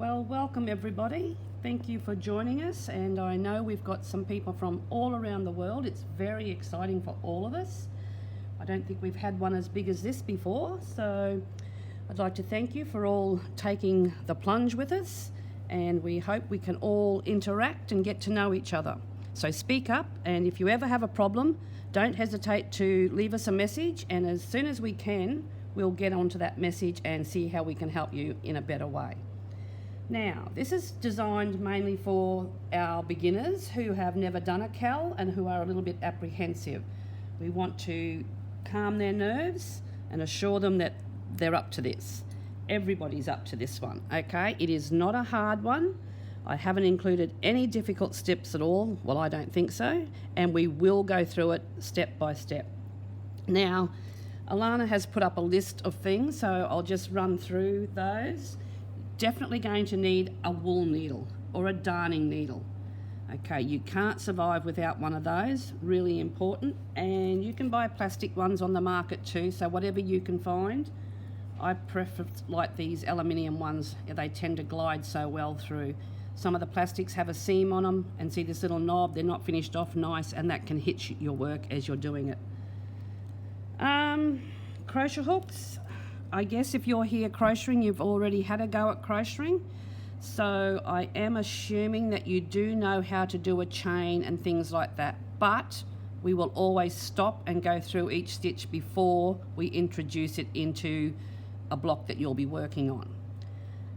Well, welcome everybody. Thank you for joining us, and I know we've got some people from all around the world. It's very exciting for all of us. I don't think we've had one as big as this before, so I'd like to thank you for all taking the plunge with us, and we hope we can all interact and get to know each other. So speak up, and if you ever have a problem, don't hesitate to leave us a message, and as soon as we can, we'll get onto that message and see how we can help you in a better way. Now, this is designed mainly for our beginners who have never done a CAL and who are a little bit apprehensive. We want to calm their nerves and assure them that they're up to this. Everybody's up to this one, okay? It is not a hard one. I haven't included any difficult steps at all. Well, I don't think so. And we will go through it step by step. Now, Alana has put up a list of things, so I'll just run through those. Definitely going to need a wool needle or a darning needle. Okay, you can't survive without one of those, really important. And you can buy plastic ones on the market too, so whatever you can find. I prefer like these aluminium ones, they tend to glide so well through. Some of the plastics have a seam on them, and see this little knob, they're not finished off nice, and that can hit your work as you're doing it. Crochet hooks. I guess if you're here crocheting, you've already had a go at crocheting. So I am assuming that you do know how to do a chain and things like that. But we will always stop and go through each stitch before we introduce it into a block that you'll be working on.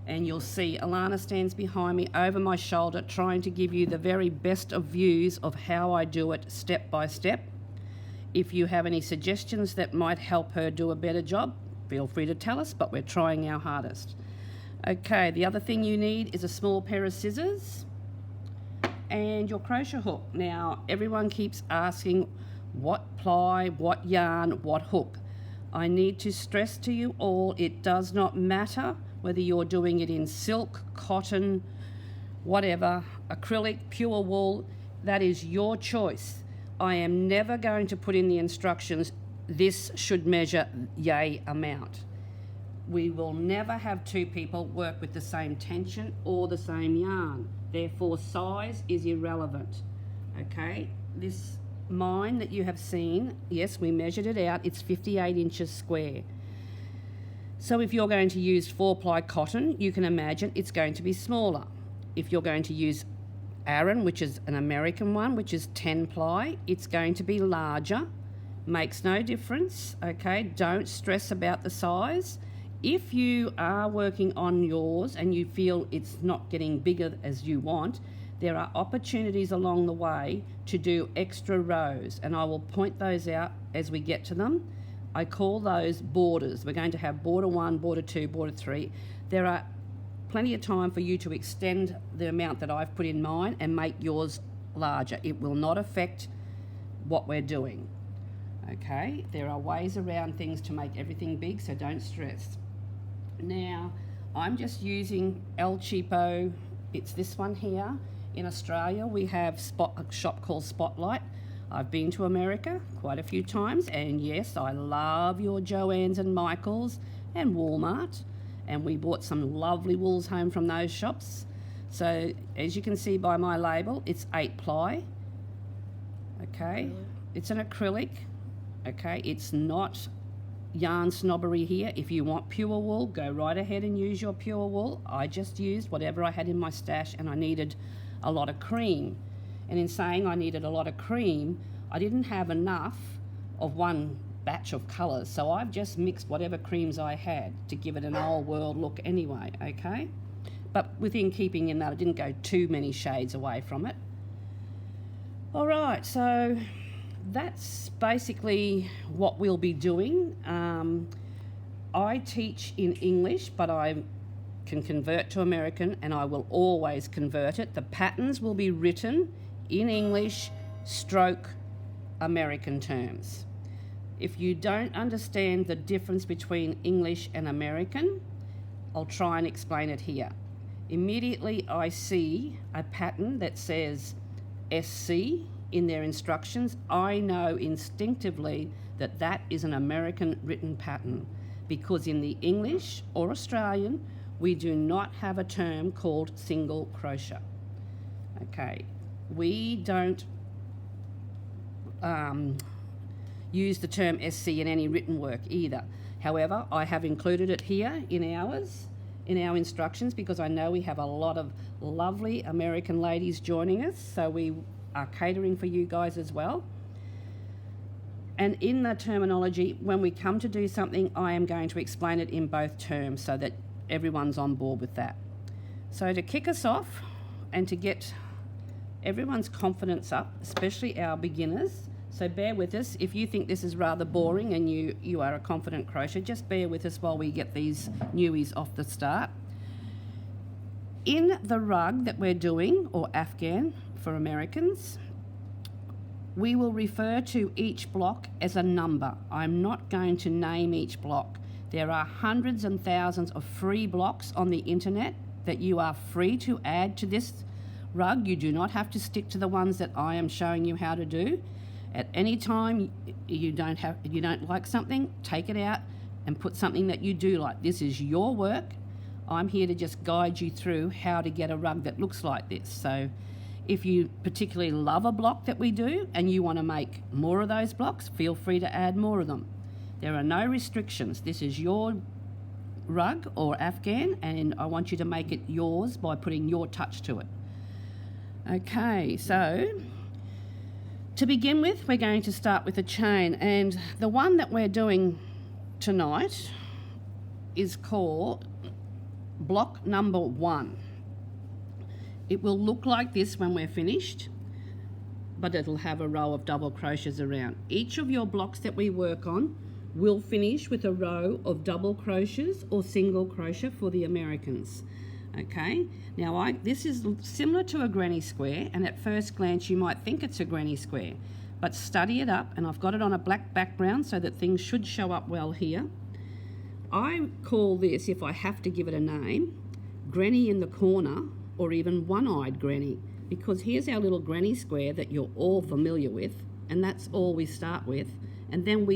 And you'll see Alana stands behind me over my shoulder trying to give you the very best of views of how I do it step by step. If you have any suggestions that might help her do a better job, feel free to tell us, but we're trying our hardest. Okay, the other thing you need is a small pair of scissors and your crochet hook. Now, everyone keeps asking what ply, what yarn, what hook. I need to stress to you all, it does not matter whether you're doing it in silk, cotton, whatever, acrylic, pure wool, that is your choice. I am never going to put in the instructions this should measure yay amount. We will never have two people work with the same tension or the same yarn. Therefore, size is irrelevant. Okay, this mine that you have seen, yes, we measured it out, it's 58 inches square. So if you're going to use 4-ply cotton, you can imagine it's going to be smaller. If you're going to use Aran, which is an American one, which is 10-ply, it's going to be larger. Makes no difference, okay? Don't stress about the size. If you are working on yours and you feel it's not getting bigger as you want, there are opportunities along the way to do extra rows, and I will point those out as we get to them. I call those borders. We're going to have border 1, border 2, border 3. There are plenty of time for you to extend the amount that I've put in mine and make yours larger. It will not affect what we're doing. Okay, there are ways around things to make everything big, so don't stress. Now, I'm just using El Cheapo. It's this one here. In Australia, we have a shop called Spotlight. I've been to America quite a few times, and yes, I love your Joann's and Michael's and Walmart, and we bought some lovely wools home from those shops. So, as you can see by my label, it's 8-ply. Okay, it's an acrylic. Okay, it's not yarn snobbery here. If you want pure wool, go right ahead and use your pure wool. I just used whatever I had in my stash, and I needed a lot of cream. And in saying I needed a lot of cream, I didn't have enough of one batch of colours, so I've just mixed whatever creams I had to give it an old world look anyway, okay? But within keeping in that, I didn't go too many shades away from it. All right, so that's basically what we'll be doing. I teach in English, but I can convert to American, and I will always convert it. The patterns will be written in English, stroke American terms. If you don't understand the difference between English and American, I'll try and explain it here. Immediately I see a pattern that says SC in their instructions, I know instinctively that that is an American written pattern, because in the English or Australian, we do not have a term called single crochet. Okay, we don't use the term SC in any written work either. However, I have included it here in our instructions because I know we have a lot of lovely American ladies joining us, so we are catering for you guys as well. And in the terminology, when we come to do something, I am going to explain it in both terms so that everyone's on board with that. So to kick us off and to get everyone's confidence up, especially our beginners, so bear with us. If you think this is rather boring and you are a confident crocheter, just bear with us while we get these newies off the start. In the rug that we're doing, or Afghan for Americans, we will refer to each block as a number. I'm not going to name each block. There are hundreds and thousands of free blocks on the internet that you are free to add to this rug. You do not have to stick to the ones that I am showing you how to do. At any time you don't like something, take it out and put something that you do like. This is your work. I'm here to just guide you through how to get a rug that looks like this. So if you particularly love a block that we do and you want to make more of those blocks, feel free to add more of them. There are no restrictions. This is your rug or Afghan, and I want you to make it yours by putting your touch to it. Okay, so to begin with, we're going to start with a chain, and the one that we're doing tonight is called block number 1. It will look like this when we're finished, but it'll have a row of double crochets around. Each of your blocks that we work on will finish with a row of double crochets or single crochet for the Americans. Okay, now this is similar to a granny square, and at first glance you might think it's a granny square, but study it up, and I've got it on a black background so that things should show up well here. I call this, if I have to give it a name, granny in the corner, or even one-eyed granny, because here's our little granny square that you're all familiar with, and that's all we start with. And then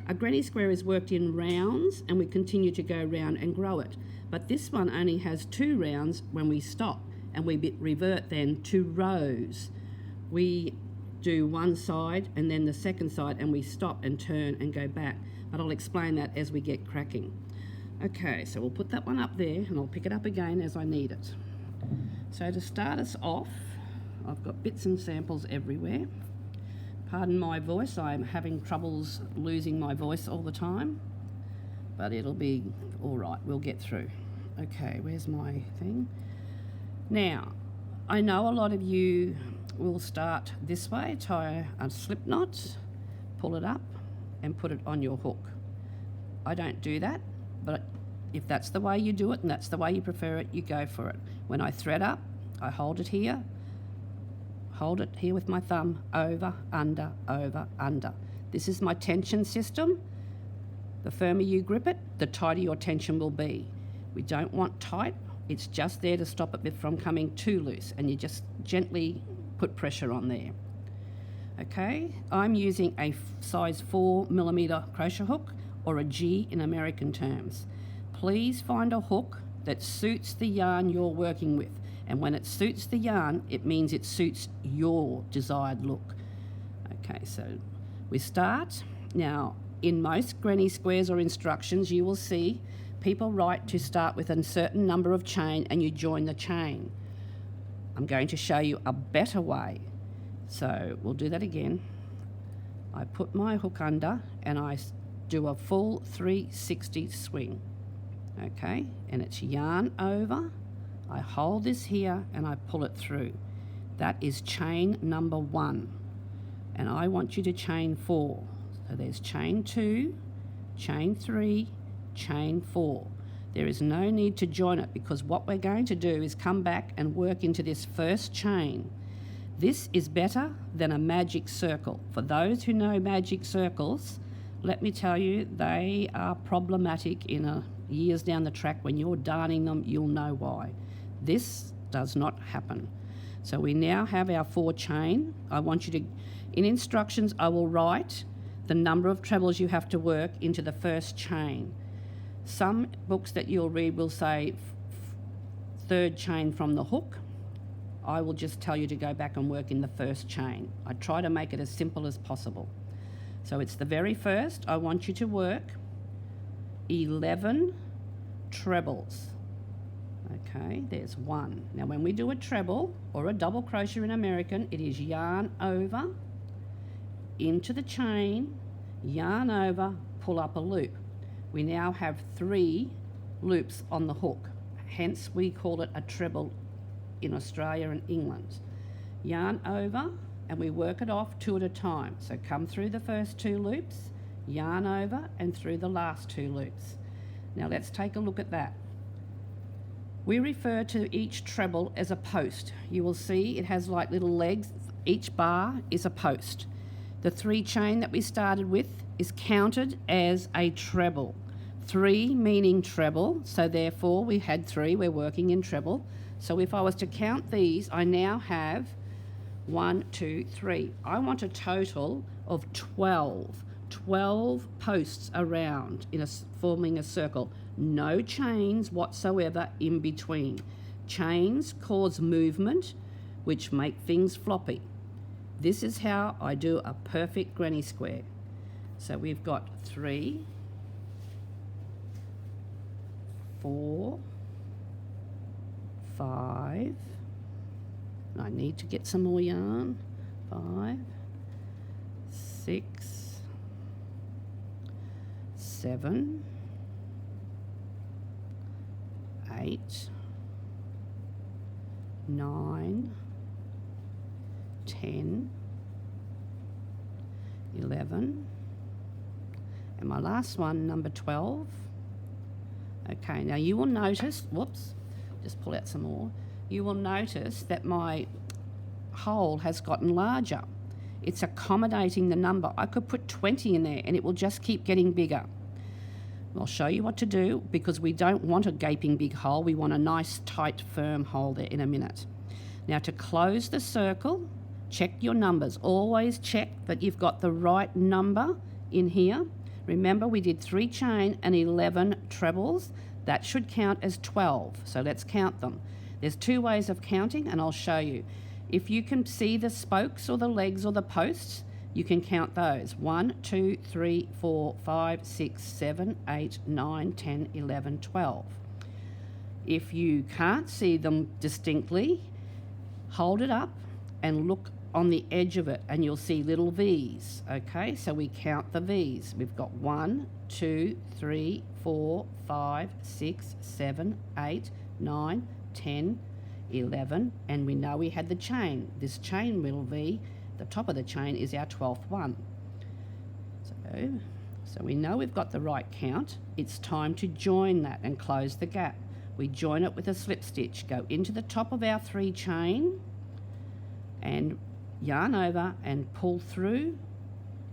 a granny square is worked in rounds, and we continue to go round and grow it. But this one only has 2 rounds when we stop, and we revert then to rows. We do one side and then the second side, and we stop and turn and go back. But I'll explain that as we get cracking. Okay, so we'll put that one up there, and I'll pick it up again as I need it. So to start us off, I've got bits and samples everywhere. Pardon my voice, I'm having troubles losing my voice all the time, but it'll be all right, we'll get through. Okay, where's my thing? Now, I know a lot of you will start this way, tie a slip knot, pull it up and put it on your hook. I don't do that, but if that's the way you do it and that's the way you prefer it, you go for it. When I thread up, I hold it here with my thumb, over, under, over, under. This is my tension system. The firmer you grip it, the tighter your tension will be. We don't want tight, it's just there to stop it from coming too loose, and you just gently put pressure on there. Okay, I'm using a size 4mm crochet hook, or a G in American terms. Please find a hook that suits the yarn you're working with. And when it suits the yarn, it means it suits your desired look. Okay, so we start. Now, in most granny squares or instructions, you will see people write to start with a certain number of chain and you join the chain. I'm going to show you a better way. So we'll do that again. I put my hook under and I do a full 360 swing. Okay, and it's yarn over. I hold this here and I pull it through. That is chain number 1. And I want you to chain 4. So there's chain 2, chain 3, chain 4. There is no need to join it because what we're going to do is come back and work into this first chain. This is better than a magic circle. For those who know magic circles, let me tell you, they are problematic in years down the track. When you're darning them, you'll know why. This does not happen. So we now have our 4 chain. I want you to, in instructions, I will write the number of trebles you have to work into the first chain. Some books that you'll read will say third chain from the hook, I will just tell you to go back and work in the first chain. I try to make it as simple as possible. So it's the very first. I want you to work 11 trebles. Okay, there's one. Now when we do a treble or a double crochet in American, it is yarn over, into the chain, yarn over, pull up a loop. We now have 3 loops on the hook, hence we call it a treble in Australia and England. Yarn over and we work it off 2 at a time. So come through the first 2 loops, yarn over and through the last 2 loops. Now let's take a look at that. We refer to each treble as a post. You will see it has like little legs. Each bar is a post. The 3 chain that we started with is counted as a treble. 3 meaning treble, so therefore we had 3, we're working in treble. So if I was to count these, I now have 1, 2, 3. I want a total of 12 posts around forming a circle. No chains whatsoever in between. Chains cause movement, which make things floppy. This is how I do a perfect granny square. So we've got 3, 4, 5. I need to get some more yarn. 5, 6, 7, 8, 9, 10, 11, and my last one, number 12. Okay, now you will notice, whoops, just pull out some more. You will notice that my hole has gotten larger. It's accommodating the number. I could put 20 in there and it will just keep getting bigger. I'll show you what to do because we don't want a gaping big hole. We want a nice, tight, firm hole there in a minute. Now to close the circle, check your numbers. Always check that you've got the right number in here. Remember we did 3 chain and 11 trebles. That should count as 12. So let's count them. There's 2 ways of counting and I'll show you. If you can see the spokes or the legs or the posts, you can count those. 1, 2, 3, 4, 5, 6, 7, 8, 9, 10, 11, 12. If you can't see them distinctly, hold it up and look on the edge of it and you'll see little V's. Okay, so we count the V's. We've got 1, 2, 3, 4, 5, 6, 7, 8, 9, 10, 11, and we know we had the chain. This chain little V, the top of the chain, is our 12th one. So we know we've got the right count. It's time to join that and close the gap. We join it with a slip stitch. Go into the top of our 3 chain and yarn over and pull through,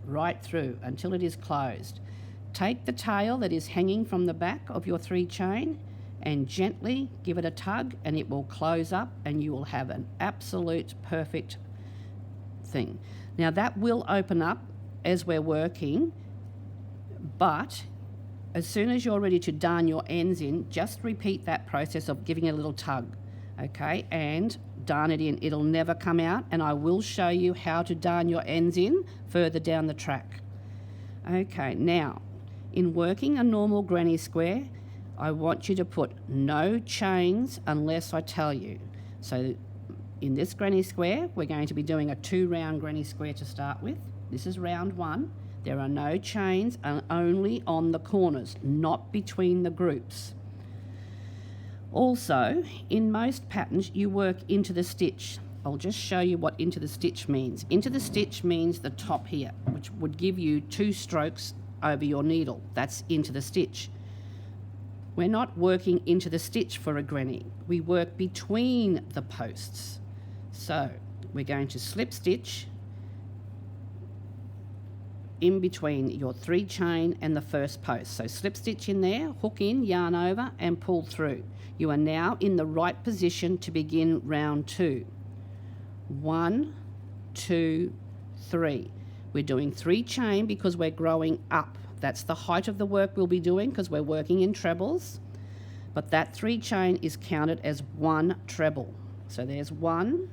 right through until it is closed. Take the tail that is hanging from the back of your 3 chain and gently give it a tug and it will close up and you will have an absolute perfect thing. Now that will open up as we're working, but as soon as you're ready to darn your ends in, just repeat that process of giving it a little tug, okay, and darn it in. It'll never come out, and I will show you how to darn your ends in further down the track. Okay, now in working a normal granny square, I want you to put no chains unless I tell you. So in this granny square, we're going to be doing a 2 round granny square to start with. This is round 1. There are no chains, only on the corners, not between the groups. Also, in most patterns, you work into the stitch. I'll just show you what into the stitch means. Into the stitch means the top here, which would give you 2 strokes over your needle. That's into the stitch. We're not working into the stitch for a granny. We work between the posts. So we're going to slip stitch in between your 3 chain and the first post. So slip stitch in there, hook in, yarn over and pull through. You are now in the right position to begin round 2. 1, 2, 3. We're doing 3 chain because we're growing up. That's the height of the work we'll be doing because we're working in trebles. but that 3 chain is counted as 1 treble. So there's 1.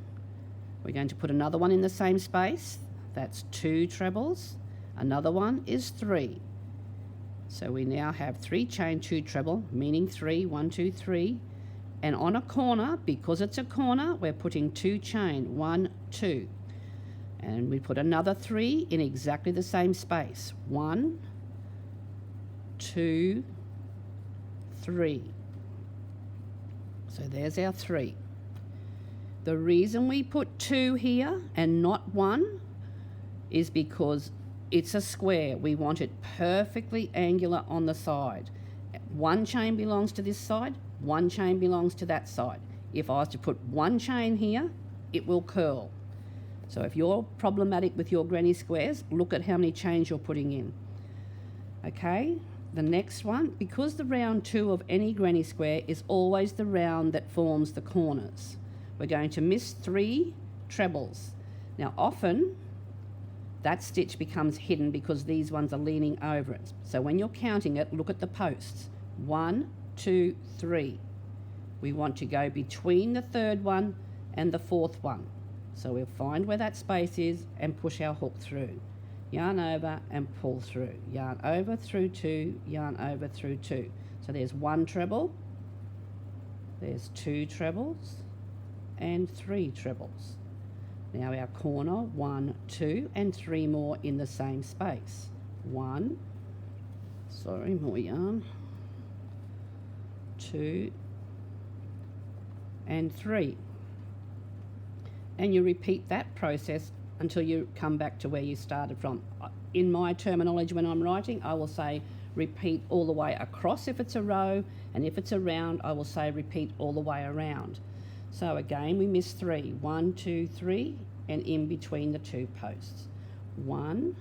We're going to put another one in the same space. That's 2 trebles. Another one is 3. So we now have 3 chain, 2 treble, meaning 3, 1, 2, 3. And on a corner, because it's a corner, we're putting 2 chain, 1, 2. And we put another 3 in exactly the same space. 1, 2, 3. So there's our 3. The reason we put 2 here and not 1 is because it's a square. We want it perfectly angular on the side. 1 chain belongs to this side, 1 chain belongs to that side. If I was to put 1 chain here, it will curl. So if you're problematic with your granny squares, look at how many chains you're putting in. Okay, the next one, because the round 2 of any granny square is always the round that forms the corners, we're going to miss 3 trebles. Now often that stitch becomes hidden because these ones are leaning over it. So when you're counting it, look at the posts. 1, 2, 3. We want to go between the 3rd one and the 4th one. So we'll find where that space is and push our hook through. Yarn over and pull through. Yarn over through 2, yarn over through 2. So there's 1 treble, there's 2 trebles, and 3 trebles. Now our corner, 1, 2, and 3 more in the same space. 1, more yarn, 2, and 3. And you repeat that process until you come back to where you started from. In my terminology when I'm writing, I will say repeat all the way across if it's a row, and if it's a round, I will say repeat all the way around. So again, we miss 3. 1, 2, 3, and in between the 2 posts. 1,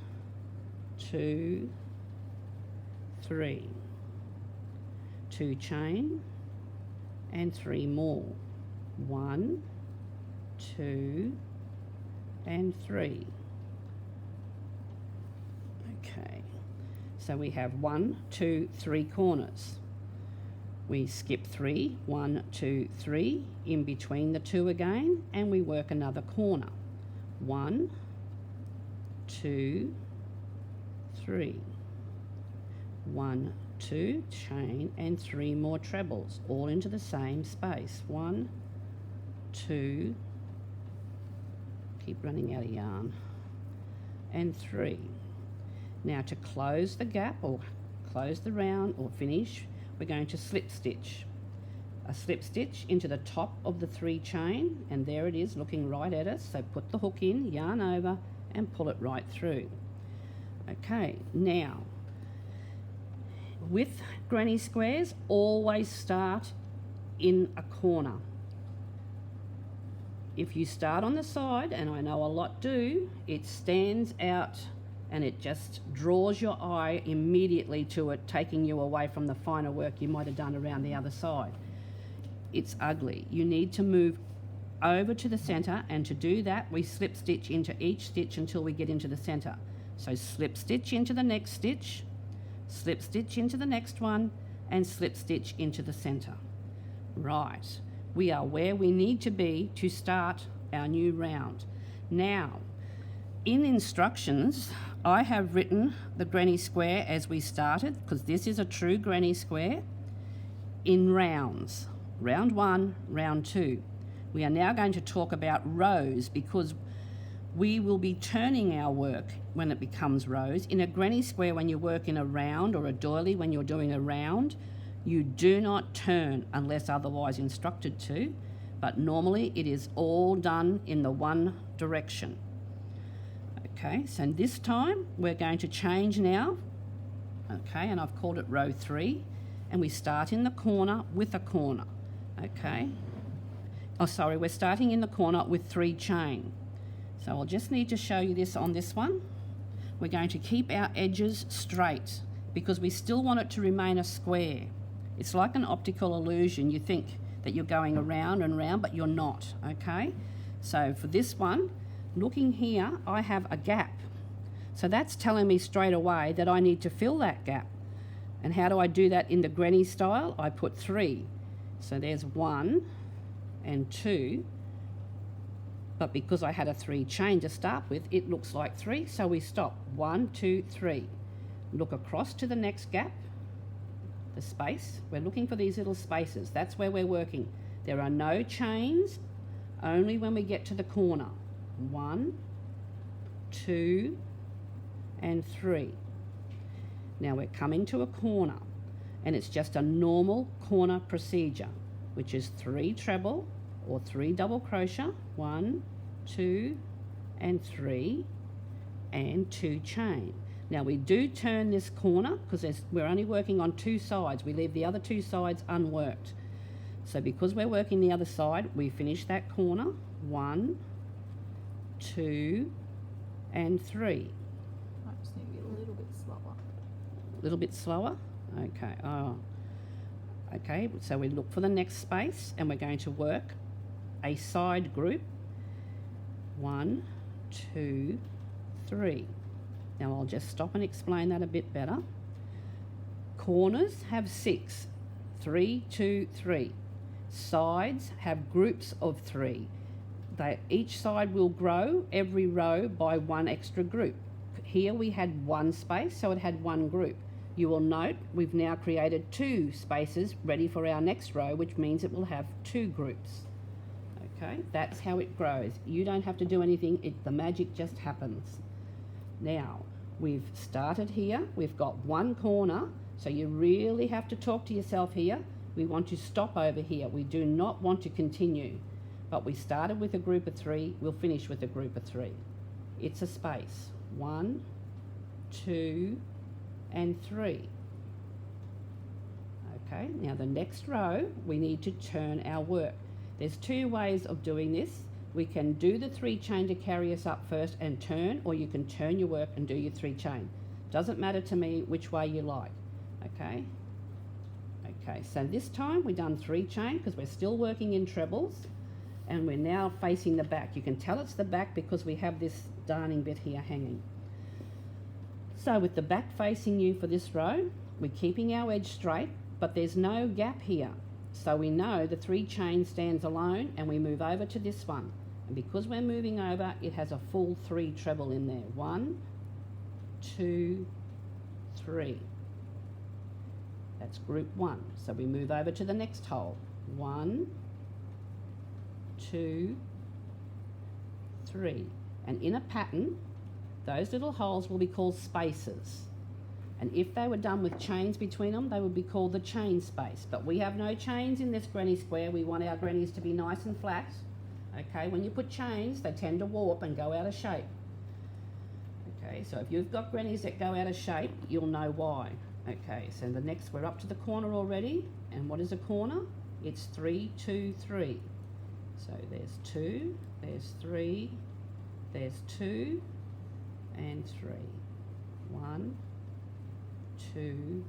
2, 3. 2 chain, and 3 more. 1, 2, and 3. Okay, so we have 1, 2, 3 corners. We skip 3, 1, 2, 3, in between the 2 again, and we work another corner. 1, 2, 3. 1, 2, chain, and 3 more trebles, all into the same space. 1, 2, keep running out of yarn, and 3. Now to close the gap or close the round or finish, we're going to slip stitch. A slip stitch into the top of the 3 chain, and there it is looking right at us. So put the hook in, yarn over, and pull it right through. Okay, now with granny squares, always start in a corner. If you start on the side, and I know a lot do, it stands out and it just draws your eye immediately to it, taking you away from the finer work you might have done around the other side. It's ugly. You need to move over to the center, and to do that we slip stitch into each stitch until we get into the center. So slip stitch into the next stitch, slip stitch into the next one, and slip stitch into the center. Right, we are where we need to be to start our new round. Now, in instructions, I have written the granny square as we started, because this is a true granny square, in rounds. Round 1, round 2. We are now going to talk about rows, because we will be turning our work when it becomes rows. In a granny square, when you work in a round, or a doily when you're doing a round, you do not turn unless otherwise instructed to, but normally it is all done in the one direction. Okay, so this time we're going to change now. Okay, and I've called it row 3, and we start in the corner with a corner. Okay, we're starting in the corner with 3 chain. So I'll just need to show you this on this one. We're going to keep our edges straight because we still want it to remain a square. It's like an optical illusion. You think that you're going around and round, but you're not, okay? So for this one, looking here, I have a gap. So that's telling me straight away that I need to fill that gap. And how do I do that in the granny style? I put 3. So there's 1 and 2. But because I had a 3 chain to start with, it looks like 3. So we stop. 1, 2, 3. Look across to the next gap, the space. We're looking for these little spaces. That's where we're working. There are no chains, only when we get to the corner. 1, 2, and 3. Now we're coming to a corner, and it's just a normal corner procedure, which is 3 treble or 3 double crochet, 1, 2, and 3, and 2 chain. Now we do turn this corner because we're only working on 2 sides. We leave the other 2 sides unworked. So because we're working the other side, we finish that corner, 1, 2, and 3. I just need to be a little bit slower. A little bit slower? Okay. Oh. Okay, so we look for the next space and we're going to work a side group. 1, 2, 3. Now I'll just stop and explain that a bit better. Corners have 6. 3, 2, 3. Sides have groups of 3. Each side will grow every row by 1 extra group. Here we had 1 space, so it had 1 group. You will note we've now created 2 spaces ready for our next row, which means it will have 2 groups. Okay, that's how it grows. You don't have to do anything, the magic just happens. Now, we've started here, we've got 1 corner, so you really have to talk to yourself here. We want to stop over here. We do not want to continue. But we started with a group of 3, we'll finish with a group of 3. It's a space. 1, 2, and 3. Okay, now the next row, we need to turn our work. There's 2 ways of doing this. We can do the 3 chain to carry us up first and turn, or you can turn your work and do your 3 chain. Doesn't matter to me which way you like. Okay. Okay, so this time we've done 3 chain because we're still working in trebles, and we're now facing the back. You can tell it's the back because we have this darning bit here hanging. So with the back facing you for this row, we're keeping our edge straight, but there's no gap here. So we know the 3 chain stands alone, and we move over to this one. And because we're moving over, it has a full 3 treble in there. 1, 2, 3. That's group 1. So we move over to the next hole. 1, 2, 3. And in a pattern, those little holes will be called spaces. And if they were done with chains between them, they would be called the chain space. But we have no chains in this granny square. We want our grannies to be nice and flat. Okay, when you put chains, they tend to warp and go out of shape. Okay, so if you've got grannies that go out of shape, you'll know why. Okay, so the next, we're up to the corner already. And what is a corner? It's 3, 2, 3. So there's 2, there's 3, there's 2, and 3. 1, 2,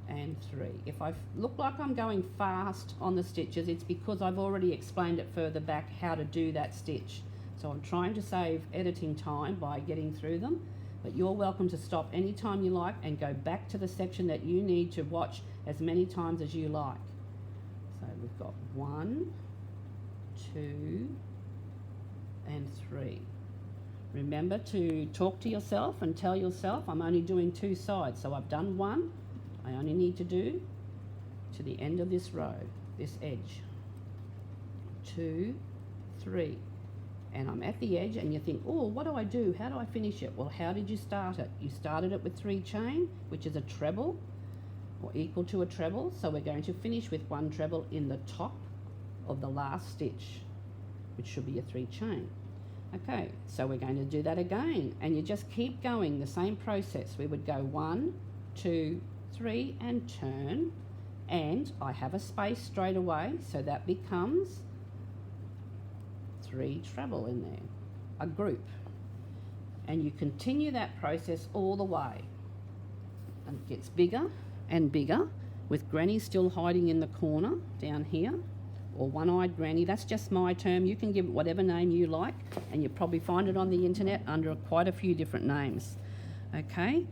and 3. If I look like I'm going fast on the stitches, it's because I've already explained it further back how to do that stitch. So I'm trying to save editing time by getting through them, but you're welcome to stop anytime you like and go back to the section that you need to watch as many times as you like. So we've got 1, 2, and 3. Remember to talk to yourself and tell yourself, I'm only doing 2 sides. So I've done 1. I only need to do to the end of this row, this edge. 2, 3. And I'm at the edge, and you think, oh, what do I do? How do I finish it? Well, how did you start it? You started it with 3 chain, which is a treble, or equal to a treble. So we're going to finish with 1 treble in the top of the last stitch, which should be a 3 chain. Okay, so we're going to do that again, and you just keep going the same process. We would go 1, 2, 3, and turn, and I have a space straight away, so that becomes 3 treble in there, a group. And you continue that process all the way, and it gets bigger and bigger, with Granny still hiding in the corner down here, or one-eyed granny. That's just my term. You can give it whatever name you like, and you'll probably find it on the internet under quite a few different names. Okay,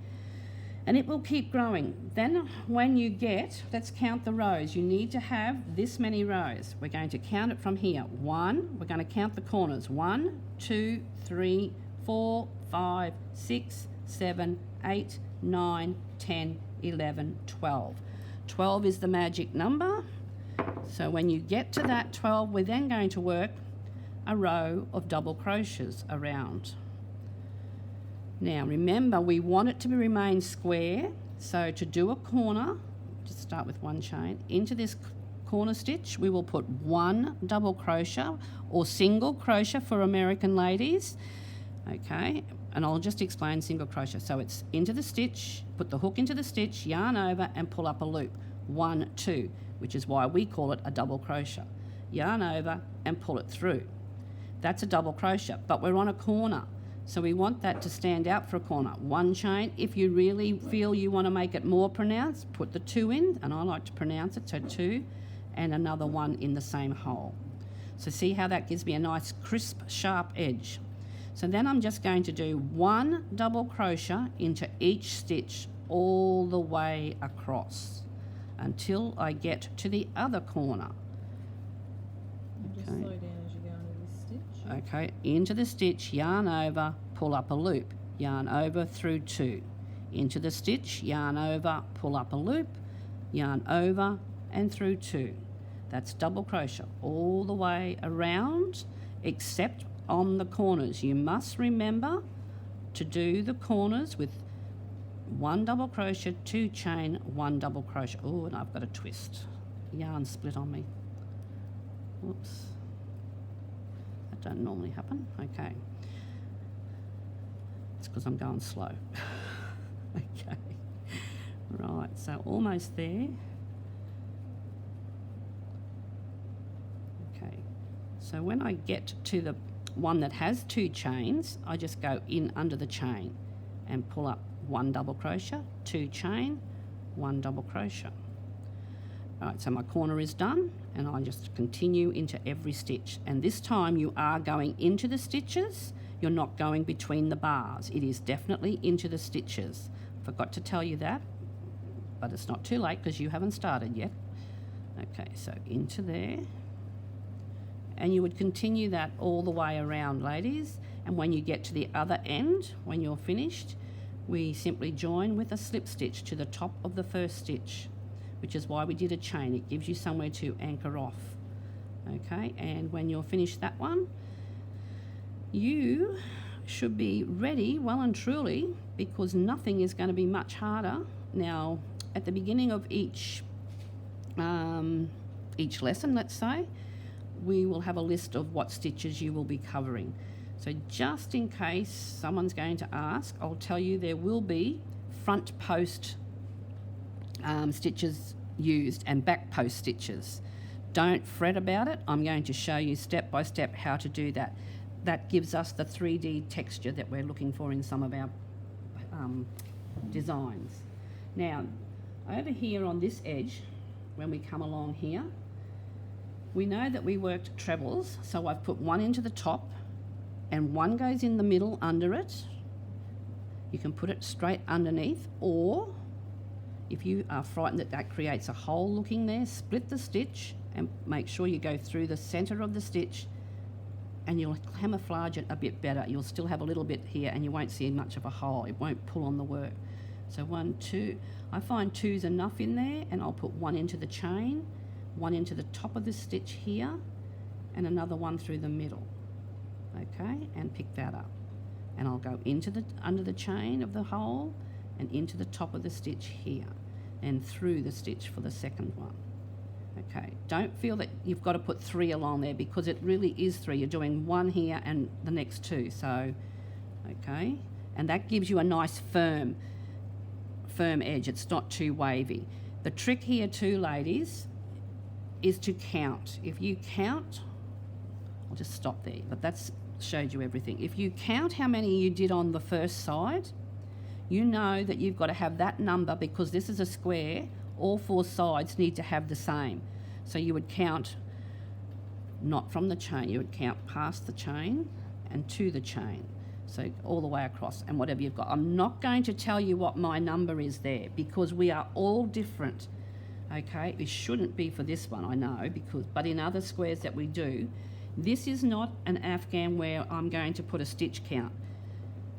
And it will keep growing. Then when you get, let's count the rows. You need to have this many rows. We're going to count it from here. 1, we're going to count the corners. 1, 2, 3, 4, 5, 6, 7, 8, 9, 10, 11, 12. 12 is the magic number. So when you get to that 12, we're then going to work a row of double crochets around. Now remember, we want it to remain square, so to do a corner, just start with 1 chain. Into this corner stitch, we will put 1 double crochet or single crochet for American ladies. Okay, and I'll just explain single crochet. So it's into the stitch, put the hook into the stitch, yarn over and pull up a loop. 1, 2, which is why we call it a double crochet. Yarn over and pull it through. That's a double crochet, but we're on a corner. So we want that to stand out for a corner. 1 chain. If you really feel you want to make it more pronounced, put the 2 in, and I like to pronounce it, so 2, and another 1 in the same hole. So see how that gives me a nice crisp, sharp edge. So then I'm just going to do 1 double crochet into each stitch all the way across until I get to the other corner. Just slow down as you go into this stitch. Okay, into the stitch, yarn over, pull up a loop, yarn over through 2. Into the stitch, yarn over, pull up a loop, yarn over and through 2. That's double crochet all the way around, except on the corners. You must remember to do the corners with 1 double crochet, 2 chain, 1 double crochet. Oh, and I've got a twist. Yarn split on me. Whoops. That don't normally happen. Okay. It's because I'm going slow. Okay. Right, so almost there. Okay. So when I get to the one that has 2 chains, I just go in under the chain and pull up 1 double crochet, 2 chain, 1 double crochet. Alright, so my corner is done, and I just continue into every stitch. And this time you are going into the stitches, you're not going between the bars. It is definitely into the stitches. Forgot to tell you that, but it's not too late because you haven't started yet. Okay, so into there. And you would continue that all the way around, ladies. And when you get to the other end, when you're finished, we simply join with a slip stitch to the top of the first stitch, which is why we did a chain. It gives you somewhere to anchor off. Okay, and when you're finished that one, you should be ready well and truly, because nothing is going to be much harder. Now, at the beginning of each lesson, let's say, we will have a list of what stitches you will be covering. So just in case someone's going to ask, I'll tell you there will be front post stitches used and back post stitches. Don't fret about it. I'm going to show you step by step how to do that. That gives us the 3D texture that we're looking for in some of our designs. Now, over here on this edge, when we come along here, we know that we worked trebles, so I've put 1 into the top and 1 goes in the middle under it. You can put it straight underneath, or if you are frightened that that creates a hole looking there, split the stitch and make sure you go through the center of the stitch, and you'll camouflage it a bit better. You'll still have a little bit here and you won't see much of a hole. It won't pull on the work. So 1, 2, I find 2's enough in there, and I'll put 1 into the chain, 1 into the top of the stitch here, and another 1 through the middle. Okay, and pick that up. And I'll go into the under the chain of the hole and into the top of the stitch here, and through the stitch for the second one. Okay, don't feel that you've got to put 3 along there, because it really is 3. You're doing 1 here and the next 2. So, okay, and that gives you a nice firm edge. It's not too wavy. The trick here too, ladies, is to count. If you count, I'll just stop there, but that's showed you everything. If you count how many you did on the first side, you know that you've got to have that number, because this is a square. All 4 sides need to have the same. So you would count not from the chain, you would count past the chain and to the chain. So all the way across and whatever you've got. I'm not going to tell you what my number is there because we are all different. Okay, it shouldn't be for this one, I know, but in other squares that we do, this is not an Afghan where I'm going to put a stitch count.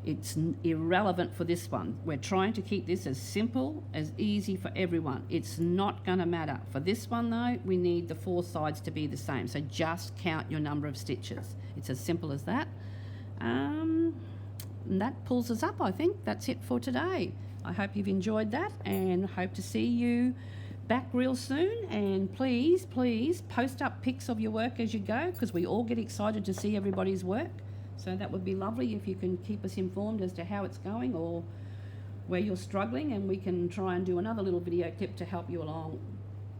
It's irrelevant for this one. We're trying to keep this as simple, as easy for everyone. It's not going to matter. For this one though, we need the 4 sides to be the same. So just count your number of stitches. It's as simple as that. And that pulls us up, I think. That's it for today. I hope you've enjoyed that and hope to see you back real soon. And please post up pics of your work as you go, because we all get excited to see everybody's work. So that would be lovely if you can keep us informed as to how it's going or where you're struggling, and we can try and do another little video clip to help you along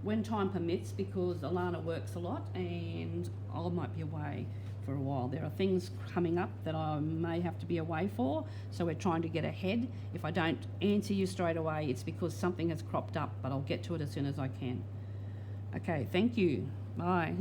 when time permits, because Alana works a lot and I might be away for a while. There are things coming up that I may have to be away for, so we're trying to get ahead. If I don't answer you straight away, it's because something has cropped up, but I'll get to it as soon as I can. Okay, thank you. Bye.